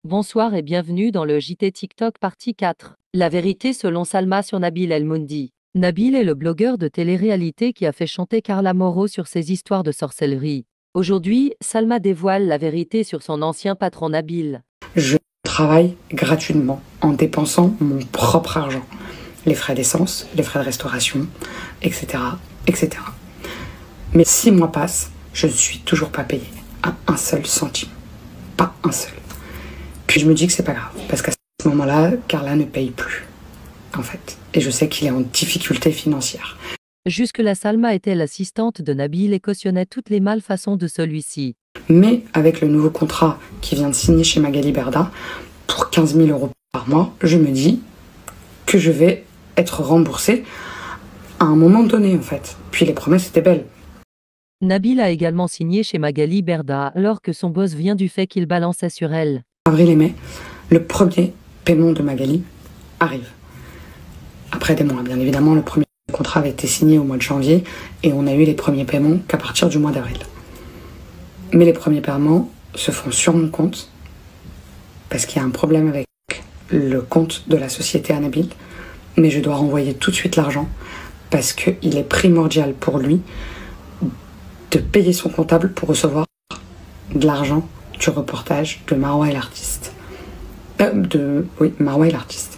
Bonsoir et bienvenue dans le JT TikTok partie 4. La vérité selon Salma sur Nabil El Moundi. Nabil est le blogueur de télé-réalité qui a fait chanter Carla Moreau sur ses histoires de sorcellerie. Aujourd'hui, Salma dévoile la vérité sur son ancien patron Nabil. Je travaille gratuitement en dépensant mon propre argent. Les frais d'essence, les frais de restauration, etc. etc. Mais 6 mois passent, je ne suis toujours pas payée à un seul centime. Pas un seul. Puis je me dis que c'est pas grave, parce qu'à ce moment-là, Carla ne paye plus, en fait. Et je sais qu'il est en difficulté financière. Jusque-là, Salma était l'assistante de Nabil et cautionnait toutes les malfaçons de celui-ci. Mais avec le nouveau contrat qui vient de signer chez Magali Berda, pour 15 000 € par mois, je me dis que je vais être remboursée à un moment donné, en fait. Puis les promesses étaient belles. Nabil a également signé chez Magali Berda alors que son boss vient du fait qu'il balançait sur elle. Avril et mai, le premier paiement de Magali arrive. Après des mois, bien évidemment, le premier contrat avait été signé au mois de janvier et on a eu les premiers paiements qu'à partir du mois d'avril. Mais les premiers paiements se font sur mon compte parce qu'il y a un problème avec le compte de la société à Nabil. Mais je dois renvoyer tout de suite l'argent parce qu'il est primordial pour lui de payer son comptable pour recevoir de l'argent du reportage de Marwa et l'artiste. Marwa et l'artiste.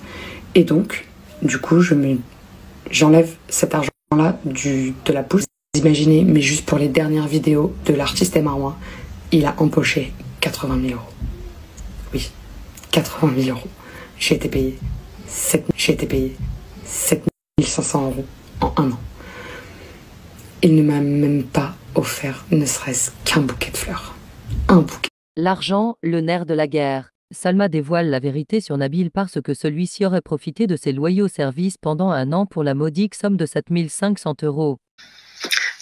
Et donc, du coup, j'enlève cet argent-là de la poche. Vous imaginez, mais juste pour les dernières vidéos de l'artiste et Marwa, il a empoché 80 000 €. Oui, 80 000 €. J'ai été payé 7 500 € en un an. Il ne m'a même pas offert ne serait-ce qu'un bouquet de fleurs. Un bouquet. L'argent, le nerf de la guerre. Salma dévoile la vérité sur Nabil parce que celui-ci aurait profité de ses loyaux services pendant un an pour la modique somme de 7 500 €.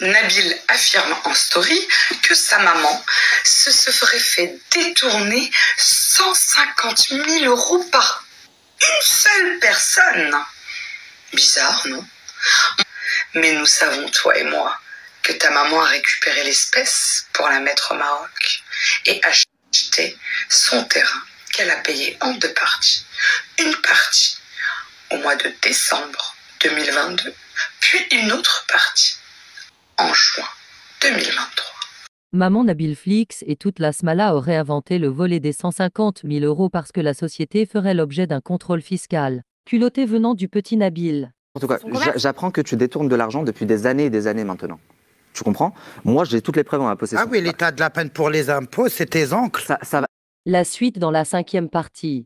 Nabil affirme en story que sa maman se ferait fait détourner 150 000 € par une seule personne. Bizarre, non? Mais nous savons, toi et moi, que ta maman a récupéré l'espèce pour la mettre au Maroc et acheté son terrain qu'elle a payé en 2 parties. Une partie au mois de décembre 2022, puis une autre partie en juin 2023. Maman Nabil Flix et toute la Smala auraient inventé le volet des 150 000 € parce que la société ferait l'objet d'un contrôle fiscal. Culotté venant du petit Nabil. En tout cas, j'apprends que tu détournes de l'argent depuis des années et des années maintenant. Tu comprends? Moi, j'ai toutes les preuves en ma possession. Ah oui, l'état de la peine pour les impôts, c'est tes oncles. Ça va. La suite dans la 5e partie.